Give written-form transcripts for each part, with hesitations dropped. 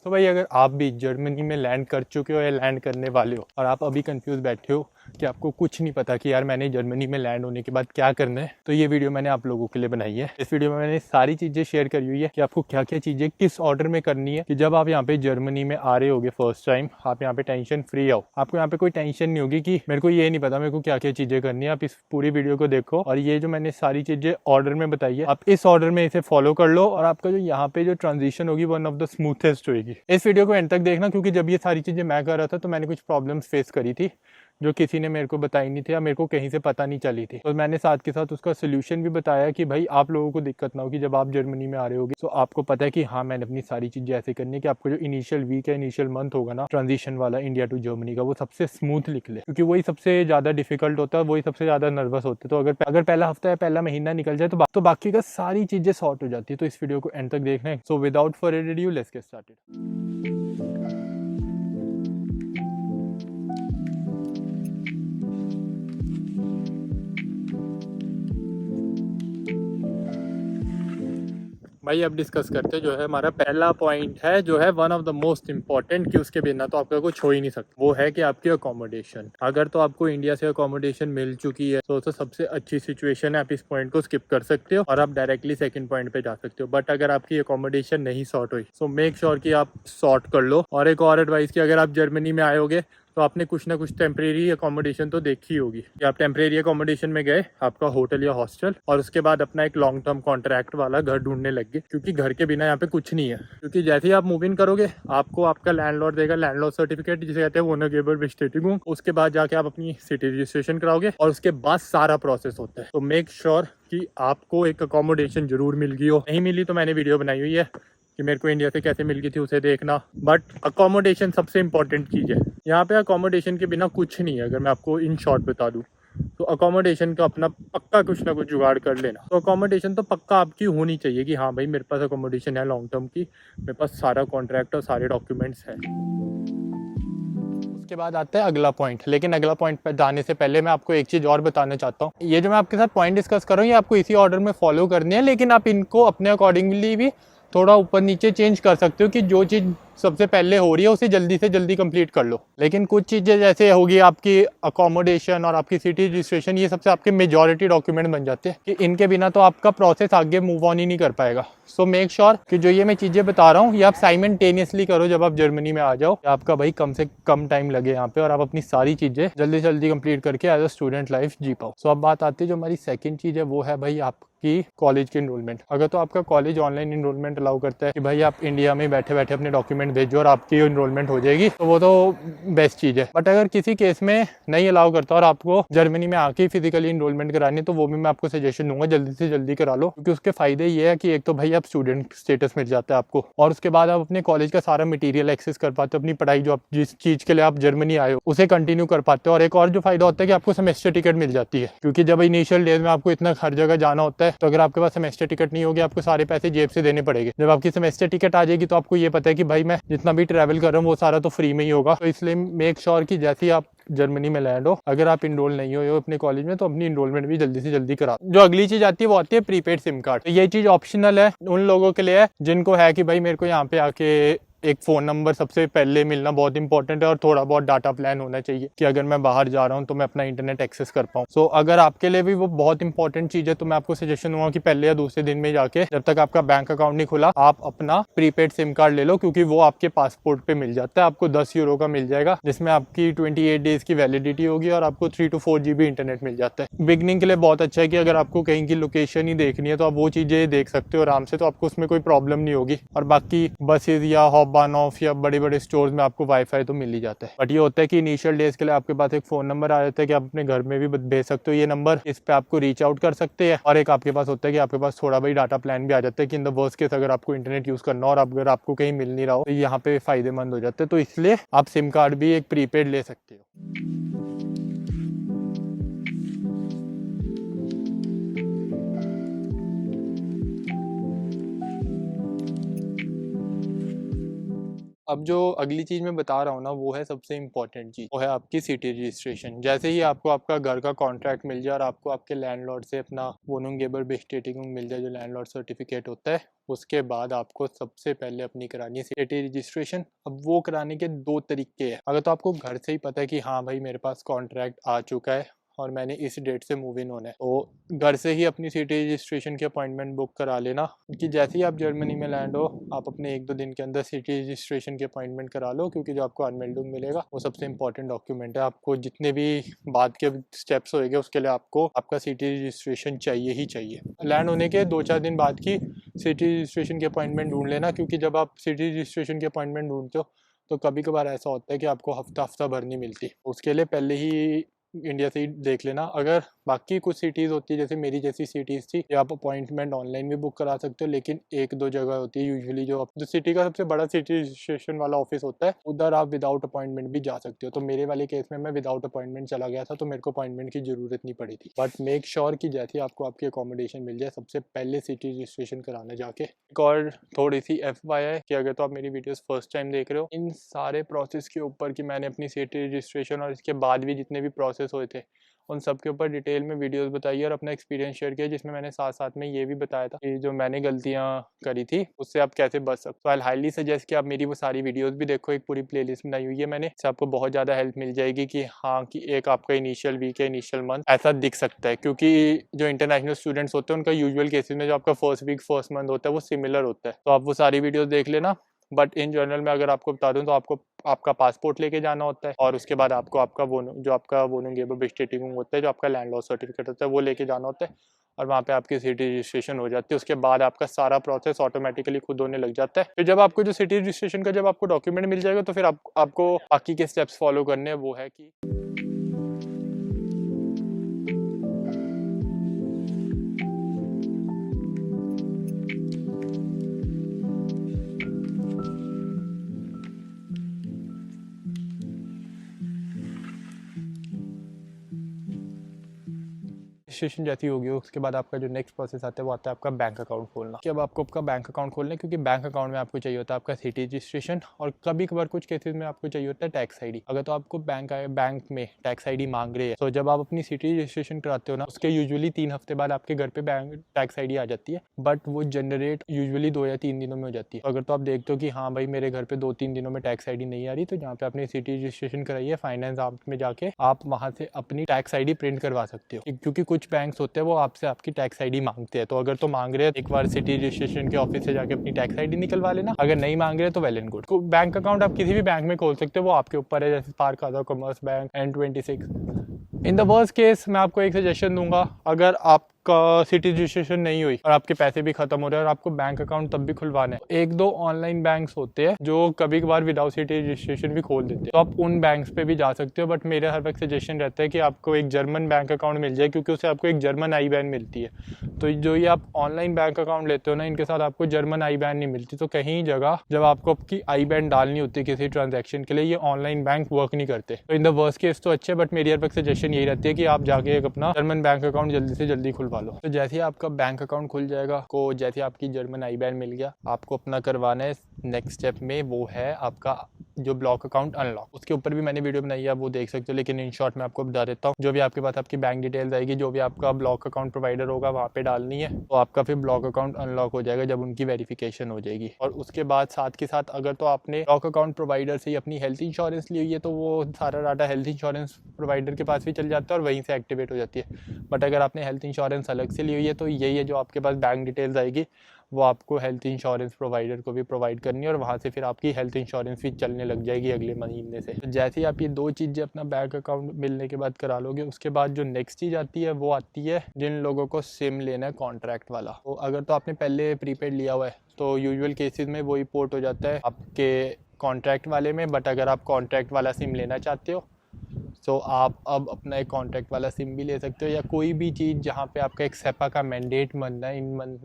तो भाई अगर आप भी जर्मनी में लैंड कर चुके हो या लैंड करने वाले हो और आप अभी कंफ्यूज बैठे हो कि आपको कुछ नहीं पता कि यार मैंने जर्मनी में लैंड होने के बाद क्या करना है, तो ये वीडियो मैंने आप लोगों के लिए बनाई है। इस वीडियो में मैंने सारी चीज़ें शेयर करी हुई है कि आपको क्या क्या चीज़ें किस ऑर्डर में करनी है कि जब आप यहाँ पे जर्मनी में आ रहे होगे फर्स्ट टाइम, आप यहाँ पे टेंशन फ्री आओ। आपको यहाँ पे कोई टेंशन नहीं होगी कि मेरे को ये नहीं पता मेरे को क्या क्या चीज़ें करनी है। आप इस पूरी वीडियो को देखो और ये जो मैंने सारी चीज़ें ऑर्डर में बताई है आप इस ऑर्डर में इसे फॉलो कर लो और आपका जो यहाँ पे जो ट्रांजिशन होगी वन ऑफ द स्मूथेस्ट होगी। इस वीडियो को एंड तक देखना क्योंकि जब ये सारी चीज़ें मैं कर रहा था तो मैंने कुछ प्रॉब्लम्स फेस करी थी जो किसी ने मेरे को बताई नहीं थी या मेरे को कहीं से पता नहीं चली थी। तो मैंने साथ के साथ उसका सोल्यूशन भी बताया कि भाई आप लोगों को दिक्कत ना हो कि जब आप जर्मनी में आ रहे होगे तो आपको पता है कि हाँ मैंने अपनी सारी चीज़ें ऐसे करनी है कि आपको जो इनिशियल वीक है इनिशियल मंथ होगा ना ट्रांजिशन वाला इंडिया टू जर्मनी का, वो सबसे स्मूथ निकले क्योंकि वही सबसे ज़्यादा डिफिकल्ट होता है, वही सबसे ज़्यादा नर्वस होते हैं। तो अगर पहला हफ्ता या पहला महीना निकल जाए तो बाकी का सारी चीज़ें सॉर्ट हो जाती है। तो इस वीडियो को एंड तक देखना है। So without further ado let's get started. भाई अब डिस्कस करते हैं जो है हमारा पहला पॉइंट है जो है one of the most important कि उसके बिना तो आपका कुछ हो ही नहीं सकता, वो है कि आपकी अकोमोडेशन। अगर तो आपको इंडिया से अकोमोडेशन मिल चुकी है तो सबसे अच्छी सिचुएशन है, आप इस पॉइंट को स्किप कर सकते हो और आप डायरेक्टली सेकंड पॉइंट पे जा सकते हो। बट अगर आपकी अकोमोडेशन नहीं सॉर्ट हुई सो मेक श्योर कि आप सॉर्ट कर लो। और एक और एडवाइस कि अगर आप जर्मनी में आए होगे तो आपने कुछ ना कुछ टेम्परेरी अकोमोडेशन तो देखी होगी कि आप टेम्परेरी अकोमोडेशन में गए, आपका होटल या हॉस्टल, और उसके बाद अपना एक लॉन्ग टर्म कॉन्ट्रैक्ट वाला घर ढूंढने लग गए क्योंकि घर के बिना यहाँ पे कुछ नहीं है। क्योंकि जैसे ही आप मूव इन करोगे आपको आपका लैंडलॉर्ड देगा लैंडलॉर्ड सर्टिफिकेट जिसे कहते हैं ओनर गेबर बेस्टेटिंग। उसके बाद जाके आप अपनी सिटी रजिस्ट्रेशन कराओगे और उसके बाद सारा प्रोसेस होता है। तो मेक श्योर कि आपको एक अकोमोडेशन जरूर मिल गई हो। नहीं मिली तो मैंने वीडियो बनाई हुई है कि मेरे को इंडिया से कैसे मिल गई थी, उसे देखना। बट अकोमोडेशन सबसे इंपॉर्टेंट चीज़ है यहाँ पे। अकोमोडेशन के बिना कुछ नहीं है। अगर मैं आपको इन शॉर्ट बता दूँ तो अकोमोडेशन का अपना पक्का कुछ ना कुछ जुगाड़ कर लेना। तो अकोमोडेशन तो पक्का आपकी होनी चाहिए कि हाँ भाई मेरे पास अकोमोडेशन है लॉन्ग टर्म की, मेरे पास सारा कॉन्ट्रैक्ट और सारे डॉक्यूमेंट्स हैं। उसके बाद आता है अगला पॉइंट, लेकिन अगला पॉइंट पर जाने से पहले मैं आपको एक चीज़ और बताना चाहता हूँ। ये जो मैं आपके साथ पॉइंट डिस्कस कर रहा हूँ ये आपको इसी ऑर्डर में फॉलो करनी है, लेकिन आप इनको अपने अकॉर्डिंगली भी थोड़ा ऊपर नीचे चेंज कर सकते हो कि जो चीज़ सबसे पहले हो रही है उसे जल्दी से जल्दी कंप्लीट कर लो। लेकिन कुछ चीज़ें जैसे होगी आपकी अकोमोडेशन और आपकी सिटी रजिस्ट्रेशन, ये सबसे आपके मेजॉरिटी डॉक्यूमेंट बन जाते हैं कि इनके बिना तो आपका प्रोसेस आगे मूव ऑन ही नहीं कर पाएगा। सो मेक श्योर कि जो ये मैं चीज़ें बता रहा हूँ ये आप साइमल्टेनियसली करो जब आप जर्मनी में आ जाओ। आपका भाई कम से कम टाइम लगे यहाँ पे और आप अपनी सारी चीज़ें जल्दी से जल्दी कंप्लीट करके एज अ स्टूडेंट लाइफ जी पाओ। सो अब बात आती है जो हमारी सेकंड चीज़ है वो है भाई आपकी कॉलेज की इनरोलमेंट। अगर तो आपका कॉलेज ऑनलाइन इनरोलमेंट अलाउ करता है कि भाई आप इंडिया में बैठे बैठे अपने डॉक्यूमेंट भेजो और आपकी इनरोलमेंट हो जाएगी तो वो तो बेस्ट चीज़ है। बट अगर किसी केस में नहीं अलाउ करता और आपको जर्मनी में आके फिजिकली इनरोलमेंट करानी है तो वो भी मैं आपको सजेशन दूंगा जल्दी से जल्दी करा लो, क्योंकि उसके फायदे ये है कि एक तो भाई आप स्टूडेंट स्टेटस मिल जाता है आपको और उसके बाद आप अपने कॉलेज का सारा मटेरियल एक्सेस कर पाते हो। अपनी पढ़ाई जो आप जिस चीज़ के लिए आप जर्मनी आए हो उसे कंटिन्यू कर पाते हो। और एक और जो फायदा होता है कि आपको सेमेस्टर टिकट मिल जाती है, क्योंकि जब इनिशियल डेज में आपको इतना हर जगह जाना होता है तो अगर आपके पास सेमेस्टर टिकट नहीं होगी आपको सारे पैसे जेब से देने पड़ेंगे। जब आपकी सेमेस्टर टिकट आ जाएगी तो आपको ये पता है कि भाई मैं जितना भी ट्रैवल कर रहा हूँ वो सारा तो फ्री में ही होगा। तो इसलिए मेक श्योर कि जैसे ही आप जर्मनी में लैंड हो, अगर आप इनरोल नहीं हो अपने कॉलेज में तो अपनी इनरोलमेंट भी जल्दी से जल्दी करा। जो अगली चीज आती है वो आती है प्रीपेड सिम कार्ड। तो ये चीज ऑप्शनल है उन लोगों के लिए है जिनको है कि भाई मेरे को यहाँ पे आके एक फ़ोन नंबर सबसे पहले मिलना बहुत इंपॉर्टेंट है और थोड़ा बहुत डाटा प्लान होना चाहिए कि अगर मैं बाहर जा रहा हूँ तो मैं अपना इंटरनेट एक्सेस कर पाऊँ। सो अगर आपके लिए भी वो बहुत इंपॉर्टेंट चीज़ है तो मैं आपको सजेशन दूंगा कि पहले या दूसरे दिन में जाके जब तक आपका बैंक अकाउंट नहीं खुला आप अपना प्रीपेड सिम कार्ड ले लो, क्योंकि वो आपके पासपोर्ट पे मिल जाता है। आपको 10 यूरो का मिल जाएगा जिसमें आपकी 28 डेज की वैलिडिटी होगी और आपको 3 to 4 GB इंटरनेट मिल जाता है। बिगनिंग के लिए बहुत अच्छा है कि अगर आपको कहीं की लोकेशन ही देखनी है तो आप वो चीज़ें देख सकते हो आराम से, तो आपको उसमें कोई प्रॉब्लम नहीं होगी। और बाकी बसेज या बानॉफ या बड़े बड़े स्टोर्स में आपको वाईफाई तो मिल ही जाता है। बट ये होता है कि इनिशियल डेज के लिए आपके पास एक फ़ोन नंबर आ जाता है कि आप अपने घर में भी भेज सकते हो ये नंबर, इस पे आपको रीच आउट कर सकते हैं। और एक आपके पास होता है कि आपके पास थोड़ा भाई डाटा प्लान भी आ जाता है कि इन द वर्स्ट केस अगर आपको इंटरनेट यूज़ करना हो और अगर आपको कहीं मिल नहीं रहा हो तो यहाँ पे फ़ायदेमंद हो जाते हैं। तो इसलिए आप सिम कार्ड भी एक प्रीपेड ले सकते हो। अब जो अगली चीज़ मैं बता रहा हूँ ना, वो है सबसे इम्पॉर्टेंट चीज़, वो है आपकी सिटी रजिस्ट्रेशन। जैसे ही आपको आपका घर का कॉन्ट्रैक्ट मिल जाए और आपको आपके लैंडलॉर्ड से अपना वोनुंगेबर बेस्टेटिंग मिल जाए, जो लैंडलॉर्ड सर्टिफिकेट होता है, उसके बाद आपको सबसे पहले अपनी करानी है सिटी रजिस्ट्रेशन। अब वो कराने के दो तरीके हैं। अगर तो आपको घर से ही पता है कि हाँ भाई मेरे पास कॉन्ट्रैक्ट आ चुका है और मैंने इस डेट से मूव इन होना है, तो घर से ही अपनी सिटी रजिस्ट्रेशन की अपॉइंटमेंट बुक करा लेना कि जैसे ही आप जर्मनी में लैंड हो, आप अपने 1-2 दिन के अंदर सिटी रजिस्ट्रेशन की अपॉइंटमेंट करा लो, क्योंकि जो आपको अनमेल्डिंग मिलेगा वो सबसे इंपॉर्टेंट डॉक्यूमेंट है। आपको जितने भी बाद के स्टेप्स होएंगे उसके लिए आपको आपका सिटी रजिस्ट्रेशन चाहिए ही चाहिए। लैंड होने के 2-4 दिन बाद की सिटी रजिस्ट्रेशन की अपॉइंटमेंट ढूंढ लेना, क्योंकि जब आप सिटी रजिस्ट्रेशन की अपॉइंटमेंट ढूंढते हो तो कभी कभार ऐसा होता है कि आपको हफ्ता भर नहीं मिलती। उसके लिए पहले ही इंडिया से ही देख लेना। अगर बाकी कुछ सिटीज़ होती है जैसे मेरी जैसी सिटीज़ थी, या आप अपॉइंटमेंट ऑनलाइन भी बुक करा सकते हो, लेकिन 1-2 जगह होती है यूजुअली, जो सिटी का सबसे बड़ा सिटी रजिस्ट्रेशन वाला ऑफिस होता है, उधर आप विदाउट अपॉइंटमेंट भी जा सकते हो। तो मेरे वाले केस में मैं विदाउट अपॉइंटमेंट चला गया था, तो मेरे को अपॉइंटमेंट की ज़रूरत नहीं पड़ी थी। बट मेक श्योर कि जैसे आपको आपकी अकोमोडेशन मिल जाए, सबसे पहले सिटी रजिस्ट्रेशन कराना जाके। एक और थोड़ी सी FYI कि अगर तो आप मेरी वीडियोस फर्स्ट टाइम देख रहे हो, इन सारे प्रोसेस के ऊपर कि मैंने अपनी सिटी रजिस्ट्रेशन और इसके बाद भी जितने भी प्रोसेस हुए थे, उन सब के ऊपर डिटेल में वीडियोस बताई और अपना एक्सपीरियंस शेयर किया, जिसमें मैंने साथ साथ में ये भी बताया था कि जो मैंने गलतियां करी थी उससे आप कैसे बच सकते हो। तो आई हाईली सजेस्ट कि आप मेरी वो सारी वीडियोस भी देखो। एक पूरी प्लेलिस्ट बनाई हुई है मैंने, इससे आपको बहुत ज़्यादा हेल्प मिल जाएगी कि हाँ कि एक आपका इनिशियल वीक है, इनिशियल मंथ ऐसा दिख सकता है, क्योंकि जो इंटरनेशनल स्टूडेंट्स होते हैं उनका यूजुअल केसेस में जो आपका फर्स्ट वीक फर्स्ट मंथ होता है वो सिमिलर होता है। तो आप वो सारी वीडियोज़ देख लेना। बट इन जनरल में अगर आपको बता दूं तो आपको आपका पासपोर्ट लेके जाना होता है, और उसके बाद आपको आपका जो आपका वोनुंगेबर बेस्टेटिंग होता है, जो आपका लैंडलॉर्ड सर्टिफिकेट होता है, वो लेके जाना होता है, और वहाँ पे आपकी सिटी रजिस्ट्रेशन हो जाती है। उसके बाद आपका सारा प्रोसेस ऑटोमेटिकली खुद होने लग जाता है। फिर जब आपको जो सिटी रजिस्ट्रेशन का जब आपको डॉक्यूमेंट मिल जाएगा, तो फिर आपको बाकी के स्टेप्स फॉलो करने हैं। वो है कि रजिस्ट्रेशन जैसी होगी, उसके बाद आपका जो नेक्स्ट प्रोसेस आता है वो आता है आपका बैंक अकाउंट खोलना। कि अब आपको आपका बैंक अकाउंट खोलना है, क्योंकि बैंक अकाउंट में आपको चाहिए होता है आपका सिटी रजिस्ट्रेशन, और कभी कभार कुछ केसेस में आपको चाहिए होता है टैक्स आईडी। अगर तो आपको बैंक में टैक्स आईडी मांग रहे हैं, तो जब आप अपनी सिटी रजिस्ट्रेशन कराते हो ना, उसके यूजुअली 3 हफ्ते बाद आपके घर पे बैंक टैक्स आईडी आ जाती है, बट वो जनरेट यूजुअली 2 या 3 दिनों में हो जाती है। अगर तो आप देखते हो कि हाँ भाई मेरे घर पे 2-3 दिनों में टैक्स आईडी नहीं आ रही, तो जहाँ पे आपने सिटी रजिस्ट्रेशन कराई है, फाइनेंस आप में जाके आप वहाँ से अपनी टैक्स आईडी प्रिंट करवा सकते हो, क्योंकि कुछ बैंक्स होते हैं वो आपसे आपकी टैक्स आईडी मांगते हैं। तो अगर तो मांग रहे हैं, एक बार सिटी रजिस्ट्रेशन के ऑफिस से जाके अपनी टैक्स आईडी निकलवा लेना। अगर नहीं मांग रहे तो well and good. Bank account आप किसी भी बैंक में खोल सकते हो, वो आपके ऊपर है, जैसे स्पार्क खाता, commerce bank, N26। In the worst case मैं आपको एक सजेशन दूंगा, अगर आपका सिटी रजिस्ट्रेशन नहीं हुई और आपके पैसे भी खत्म हो रहे हैं और आपको बैंक अकाउंट तब भी खुलवाना है, 1-2 ऑनलाइन बैंक्स होते हैं जो कभी कभार विदाउट सिटी रजिस्ट्रेशन भी खोल देते हैं, तो आप उन बैंक्स पे भी जा सकते हो। बट मेरा हर वक्त सजेशन रहता है कि आपको एक जर्मन बैंक अकाउंट मिल जाए, क्योंकि उससे आपको एक जर्मन आई बैन मिलती है। तो जो ये आप ऑनलाइन बैंक अकाउंट लेते हो ना, इनके साथ आपको जर्मन आई बैन नहीं मिलती। तो कहीं जगह जब आपको आपकी आई बैन डालनी होती है किसी ट्रांजेक्शन के लिए, ये ऑनलाइन बैंक वर्क नहीं करते। तो इन द वर्स्ट केस तो अच्छे, बट मेरी हर वक्त सजेशन यही रहती है कि आप जाके एक अपना जर्मन बैंक अकाउंट जल्दी से जल्दी खुलवा लो। तो जैसे ही आपका बैंक अकाउंट खुल जाएगा, को जैसे आपकी जर्मन आई बैन मिल गया, आपको अपना करवाना है नेक्स्ट स्टेप में, वो है आपका जो ब्लॉक अकाउंट अनलॉक। उसके ऊपर भी मैंने वीडियो बनाई है, वो देख सकते हो, लेकिन इन शॉर्ट मैं आपको बता देता हूँ। जो भी आपके पास आपकी बैंक डिटेल्स आएगी, जो भी आपका ब्लॉक अकाउंट प्रोवाइडर होगा वहाँ पे डालनी है, तो आपका फिर ब्लॉक अकाउंट अनलॉक हो जाएगा जब उनकी वेरिफिकेशन हो जाएगी। और उसके बाद साथ के साथ अगर तो आपने ब्लॉक अकाउंट प्रोवाइडर से ही अपनी हेल्थ इंश्योरेंस ली हुई है, तो वो सारा डाटा हेल्थ इंश्योरेंस प्रोवाइडर के पास भी चल जाता है और वहीं से एक्टिवेट हो जाती है। बट अगर आपने हेल्थ इंश्योरेंस अलग से ली हुई है, तो यही है, जो आपके पास बैंक डिटेल्स आएगी वो आपको हेल्थ इंश्योरेंस प्रोवाइडर को भी प्रोवाइड करनी है, और वहाँ से फिर आपकी हेल्थ इंश्योरेंस भी चलने लग जाएगी अगले महीने से। तो जैसे ही आप ये 2 चीज़ें अपना बैंक अकाउंट मिलने के बाद करा लोगे, उसके बाद जो नेक्स्ट चीज़ आती है वो आती है जिन लोगों को सिम लेना है कॉन्ट्रैक्ट वाला। तो अगर तो आपने पहले प्रीपेड लिया हुआ है, तो यूजुअल केसेस में वही पोर्ट हो जाता है आपके कॉन्ट्रैक्ट वाले में। बट अगर आप कॉन्ट्रैक्ट वाला सिम लेना चाहते हो, तो आप अब अपना एक कॉन्ट्रैक्ट वाला सिम भी ले सकते हो, या कोई भी चीज़ जहाँ पे आपका एक सेपा का मैंडेट बनना है।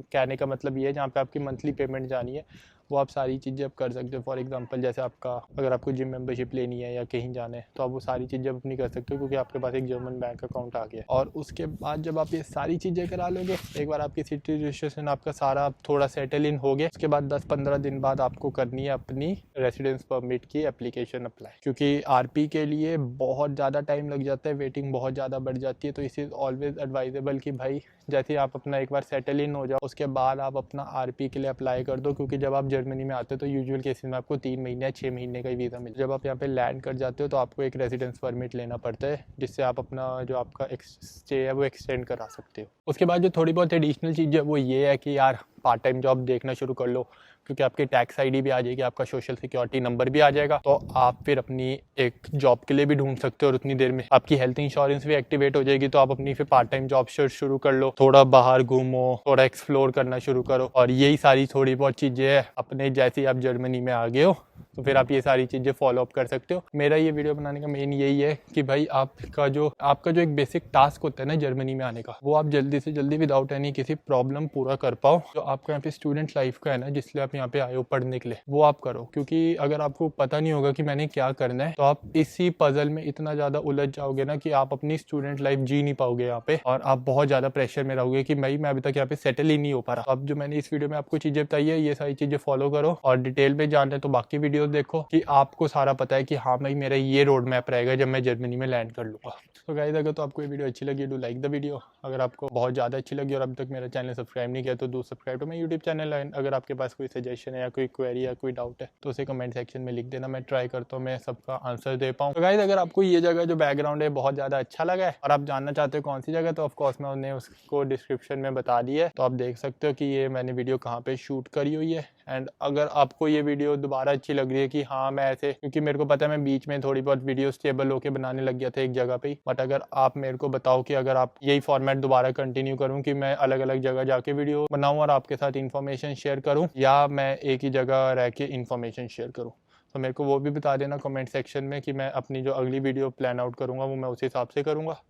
कहने का मतलब ये है, जहाँ पे आपकी मंथली पेमेंट जानी है, वो आप सारी चीज़ें अब कर सकते हो। फॉर एग्जांपल जैसे आपका अगर आपको जिम मेंबरशिप लेनी है या कहीं जाना है तो आप वो सारी चीज़ें अपनी कर सकते हो क्योंकि आपके पास एक जर्मन बैंक अकाउंट आ गया। और उसके बाद जब आप ये सारी चीज़ें करा लोगे, एक बार आपकी सिटी रजिस्ट्रेशन आपका सारा थोड़ा सेटल इन हो गया, उसके बाद 10-15 दिन बाद आपको करनी है अपनी रेसिडेंस परमिट की एप्लीकेशन अप्लाई, क्योंकि आरपी के लिए बहुत ज़्यादा टाइम लग जाता है, वेटिंग बहुत ज़्यादा बढ़ जाती है। तो इस इज़ ऑलवेज एडवाइजेबल कि भाई जैसे आप अपना एक बार सेटल इन हो जाओ उसके बाद आप अपना आरपी के लिए अप्लाई कर दो, क्योंकि जब आप जर्मनी में आते हो तो यूजुअल केसेस में आपको 3 महीने या 6 महीने का ही वीज़ा मिले। जब आप यहाँ पे लैंड कर जाते हो तो आपको एक रेजिडेंस परमिट लेना पड़ता है जिससे आप अपना जो आपका स्टे है वो एक्सटेंड करा सकते हो। उसके बाद जो थोड़ी बहुत एडिशनल चीज़ है वो ये है कि यार पार्ट टाइम जॉब देखना शुरू कर लो, क्योंकि आपकी टैक्स आईडी भी आ जाएगी, आपका सोशल सिक्योरिटी नंबर भी आ जाएगा, तो आप फिर अपनी एक जॉब के लिए भी ढूंढ सकते हो और उतनी देर में आपकी हेल्थ इंश्योरेंस भी एक्टिवेट हो जाएगी। तो आप अपनी फिर पार्ट टाइम जॉब सर्च शुरू कर लो, थोड़ा बाहर घूमो, थोड़ा एक्सप्लोर करना शुरू करो। और यही सारी थोड़ी बहुत चीज़ें हैं अपने जैसे ही आप जर्मनी में आ गए हो तो फिर आप ये सारी चीज़ें फॉलो अप कर सकते हो। मेरा ये वीडियो बनाने का मेन यही है कि भाई आपका जो एक बेसिक टास्क होता है ना जर्मनी में आने का, वो आप जल्दी से जल्दी विदाउट एनी किसी प्रॉब्लम पूरा कर पाओ। जो आपका यहाँ पे स्टूडेंट लाइफ का है ना, जिसलिए आप यहाँ पे आए हो पढ़ने के लिए, वो आप करो। क्योंकि अगर आपको पता नहीं होगा कि मैंने क्या करना है तो आप इसी पजल में इतना ज़्यादा उलझ जाओगे ना कि आप अपनी स्टूडेंट लाइफ जी नहीं पाओगे यहाँ पे, और आप बहुत ज़्यादा प्रेशर में रहोगे कि भाई मैं अभी तक यहाँ पे सेटल ही नहीं हो पा रहा। अब जो मैंने इस वीडियो में आपको चीज़ें बताई है ये सारी चीज़ें फॉलो करो, और डिटेल में जानना है तो बाकी वीडियो देखो कि आपको सारा पता है कि हाँ भाई मेरा ये रोड मैप रहेगा जब मैं जर्मनी में लैंड कर लूँगा। तो गाइस अगर तो आपको ये वीडियो अच्छी लगी, डू लाइक द वीडियो। अगर आपको बहुत ज़्यादा अच्छी लगी और अब तक मेरा चैनल सब्सक्राइब नहीं किया तो do subscribe to my YouTube channel. And अगर आपके पास कोई सजेशन है या कोई क्वेरी या कोई डाउट है तो उसे कमेंट सेक्शन में लिख देना, मैं ट्राई करता हूँ मैं सबका आंसर दे पाऊँ। तो गाइस अगर आपको ये जगह जो बैकग्राउंड है बहुत ज़्यादा अच्छा लगा है और आप जानना चाहते हो कौन सी जगह, तो ऑफकोर्स मैं उन्हें उसको डिस्क्रिप्शन में बता दी है, तो आप देख सकते हो कि ये मैंने वीडियो कहाँ पे शूट करी हुई है। एंड अगर आपको ये वीडियो दोबारा अच्छी लग रही है कि हाँ मैं ऐसे, क्योंकि मेरे को पता है मैं बीच में थोड़ी बहुत वीडियो स्टेबल होकर बनाने लग गया था एक जगह पे, बट अगर आप मेरे को बताओ कि अगर आप यही फॉर्मेट दोबारा कंटिन्यू करूँ कि मैं अलग अलग जगह जाके वीडियो बनाऊँ और आपके साथ इन्फॉर्मेशन शेयर करूँ, या मैं एक ही जगह रह के इन्फॉर्मेशन शेयर करूँ, तो मेरे को वो भी बता देना कमेंट सेक्शन में कि मैं अपनी जो अगली वीडियो प्लान आउट करूँगा वो मैं उस हिसाब से करूँगा।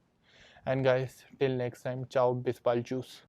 And guys till next time, चाओ बिस्पाल चूस।